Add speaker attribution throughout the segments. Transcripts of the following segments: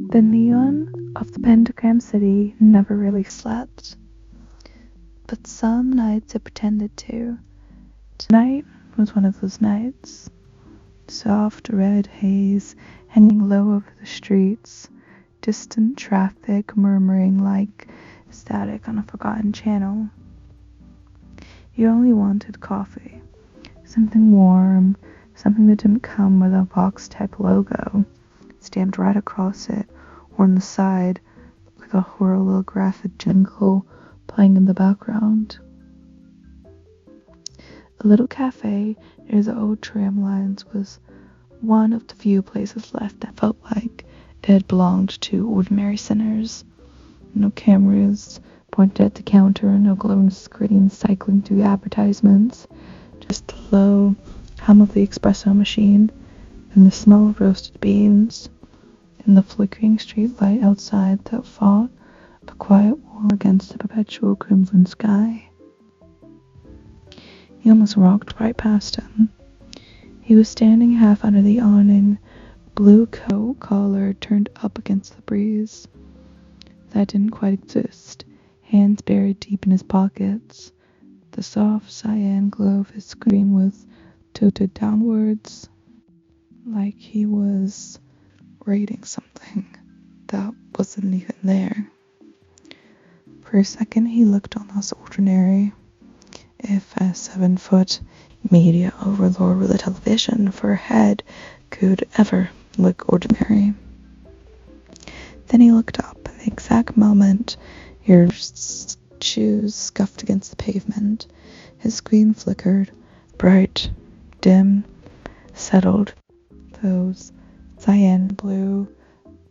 Speaker 1: The neon of the pentagram city never really slept, but some nights it pretended to. Tonight was one of those nights. Soft red haze hanging low over the streets, distant traffic murmuring like static on a forgotten channel. You only wanted coffee, something warm, something that didn't come with a Vox-type logo stamped right across it or on the side with a holographic jingle playing in the background. A little cafe near the old tram lines was one of the few places left that felt like it had belonged to ordinary sinners. No cameras pointed at the counter, no glowing screens cycling through advertisements, just the low hum of the espresso machine and the smell of roasted beans, and the flickering street light outside that fought a quiet war against the perpetual crimson sky. He almost walked right past him. He was standing half under the awning, blue coat collar turned up against the breeze. That didn't quite exist, hands buried deep in his pockets. The soft cyan glow of his screen was tilted downwards, like he was reading something that wasn't even there. For a second he looked almost ordinary, if a 7-foot media overlord with a television for a head could ever look ordinary. Then he looked up at the exact moment your shoes scuffed against the pavement. His screen flickered, bright, dim, settled. Those cyan blue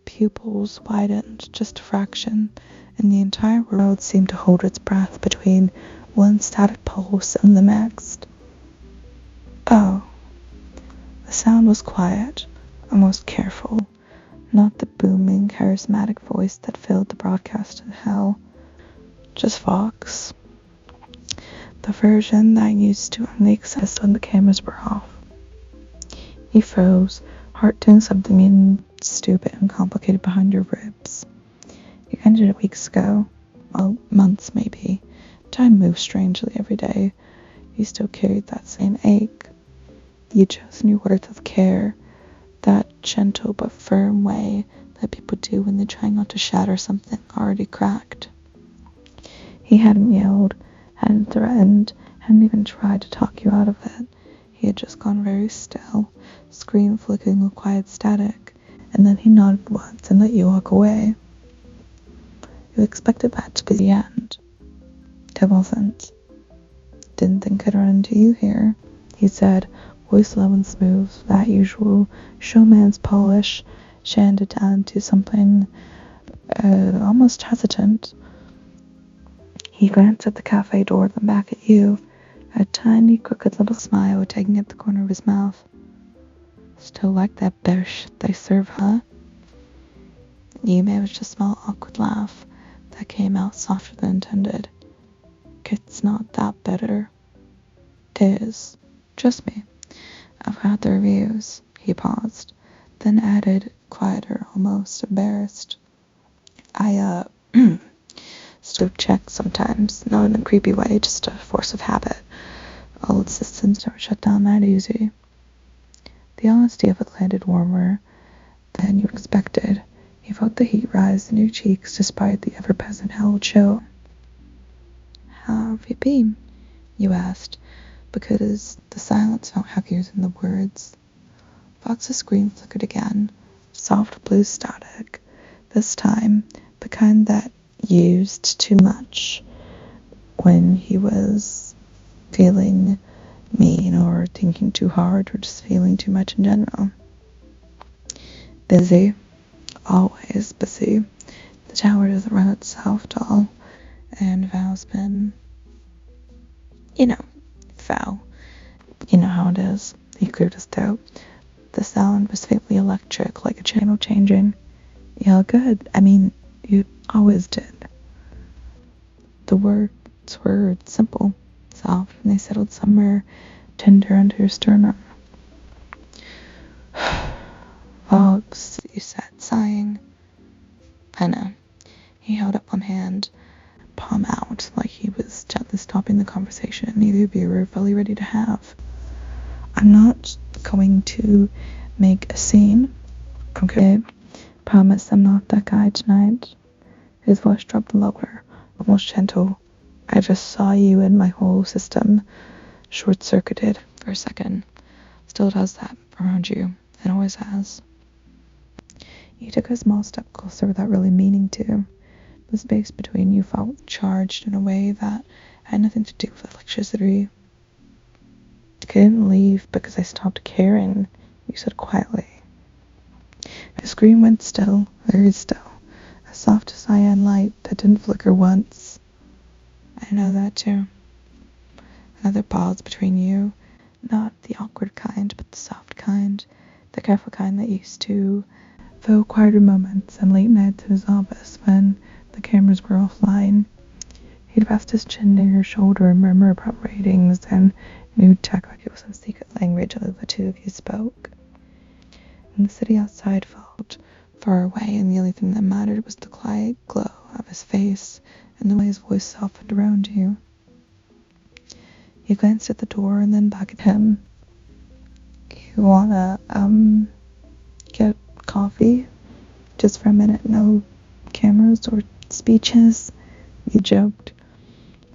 Speaker 1: pupils widened just a fraction, and the entire world seemed to hold its breath between one static pulse and the next. Oh. The sound was quiet, almost careful, not the booming, charismatic voice that filled the broadcast of hell. Just Vox. The version that used to only exist when the cameras were off. He froze, heart doing something stupid and complicated behind your ribs. You ended it weeks ago. Well, months maybe. Time moved strangely every day. You still carried that same ache. You chose new words of care, that gentle but firm way that people do when they try not to shatter something already cracked. He hadn't yelled, hadn't threatened, hadn't even tried to talk you out of it. He had just gone very still, screen flickering with quiet static, and then he nodded once and let you walk away. You expected that to be the end. It wasn't. Didn't think I'd run into you here, he said, voice low and smooth, that usual showman's polish, shanded down to something almost hesitant. He glanced at the cafe door, then back at you, a tiny, crooked little smile taking at the corner of his mouth. Still like that better shit they serve, huh? You managed to smell an awkward laugh that came out softer than intended. It's not that better. It is. Trust me. I've had the reviews. He paused, then added, quieter, almost embarrassed. I, still check sometimes, not in a creepy way, just a force of habit. Old systems don't shut down that easy. The honesty of it landed warmer than you expected. You felt the heat rise in your cheeks despite the ever-present hell chill. How have you been? You asked, because the silence felt heavier than the words. Fox's screen flickered again, soft blue static, this time the kind that used too much when he was feeling mean or thinking too hard or just feeling too much in general. Busy. Always busy. The tower doesn't run itself, doll. And Val's been, Val. You know how it is. He cleared his throat. The sound was faintly electric, like a channel changing. Yeah, good. I mean, you always did. The words were simple, soft, and they settled somewhere tender under your sternum. Vox, you said, sighing. hand palm out, like he was gently stopping the conversation neither of you were fully ready to have. I'm not going to make a scene, okay? Promise I'm not that guy tonight. His voice dropped lower, almost gentle. I just saw you and my whole system short-circuited for a second. Still does that around you. It always has. He took a small step closer without really meaning to. The space between you felt charged in a way that had nothing to do with electricity. I couldn't leave because I stopped caring, you said quietly. The screen went still, very still. A soft cyan light that didn't flicker once. I know that too. Another pause between you. Not the awkward kind, but the soft kind. The careful kind that used to fill quieter moments and late nights in his office when the cameras were offline. He'd rest his chin near your shoulder and murmur about ratings and new tech like it was some secret language only the two of you spoke. And the city outside felt far away, and the only thing that mattered was the quiet glow of his face and the way his voice softened around you. You glanced at the door and then back at him. You wanna, get coffee? Just for a minute, no cameras or speeches? You joked.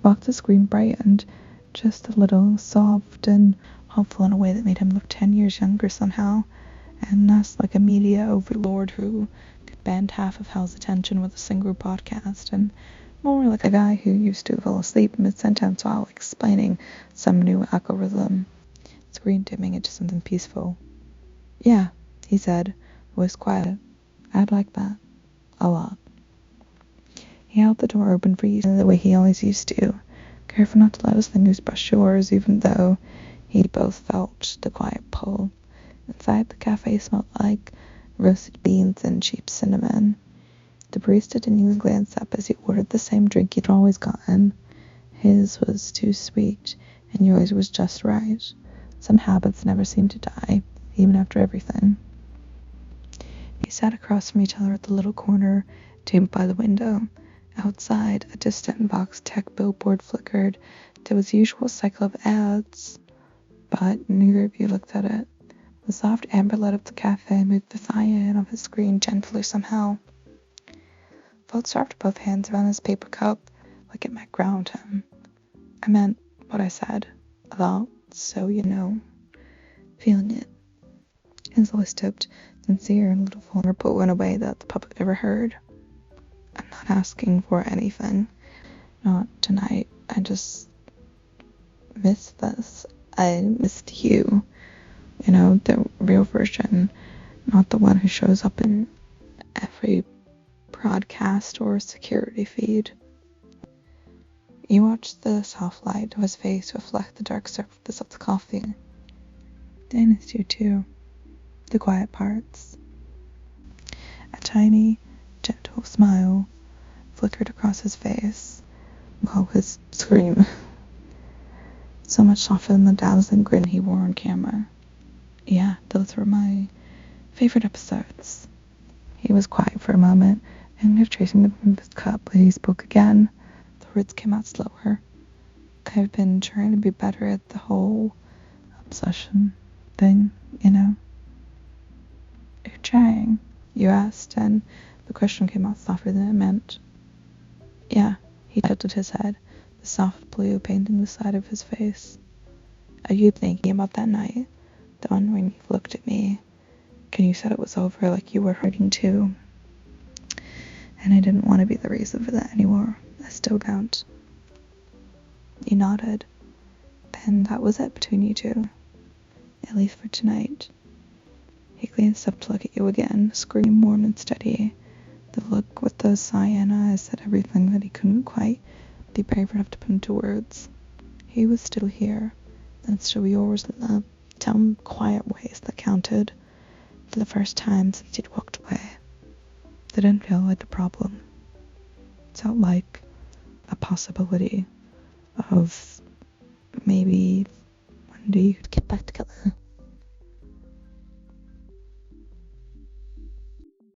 Speaker 1: Walked the screen brightened, just a little soft and hopeful in a way that made him look 10 years younger somehow, and less like a media overlord who could bend half of hell's attention with a single podcast, and more like a guy who used to fall asleep mid-sentence while explaining some new algorithm, screen dimming into something peaceful. Yeah, he said, voice quiet. I'd like that. A lot. He held the door open for you the way he always used to, careful not to let his fingers brush yours, even though he both felt the quiet pull. Inside, the cafe smelled like roasted beans and cheap cinnamon. The barista didn't even glance up as he ordered the same drink he'd always gotten. His was too sweet, and yours was just right. Some habits never seemed to die, even after everything. He sat across from each other at the little corner table by the window. Outside, a distant box tech billboard flickered to its usual cycle of ads, but neither of you looked at it. The soft amber light of the cafe moved the cyan of his screen gently somehow. Fultz wrapped both hands around his paper cup like it might ground him. I meant what I said, about so you know. Feeling it. His voice tipped, sincere and a little vulnerable in a way that the public never heard. I'm not asking for anything. Not tonight. I just missed this. I missed you. You know, the real version, not the one who shows up in every broadcast or security feed. You watched the soft light of his face reflect the dark surface of the coffee. I missed you too. The quiet parts. A tiny, gentle smile flickered across his face, while his scream, so much softer than the dazzling grin he wore on camera. Yeah, those were my favorite episodes. He was quiet for a moment, and tracing the brim of his cup, but he spoke again. The words came out slower. I've been trying to be better at the whole obsession thing, you know. You're trying, you asked, and the question came out softer than it meant. Yeah, he tilted his head, the soft blue painting the side of his face. Are you thinking about that night? The one when you looked at me, and you said it was over like you were hurting too. And I didn't want to be the reason for that anymore. I still don't. You nodded. Then that was it between you two. At least for tonight. He glanced up to look at you again, screen worn and steady. The look with the cyan eyes said everything that he couldn't quite be brave enough to put into words. He was still here, and still yours in the dumb, quiet ways that counted. For the first time since he'd walked away. It didn't feel like a problem. It felt like a possibility of maybe one day you could get back together.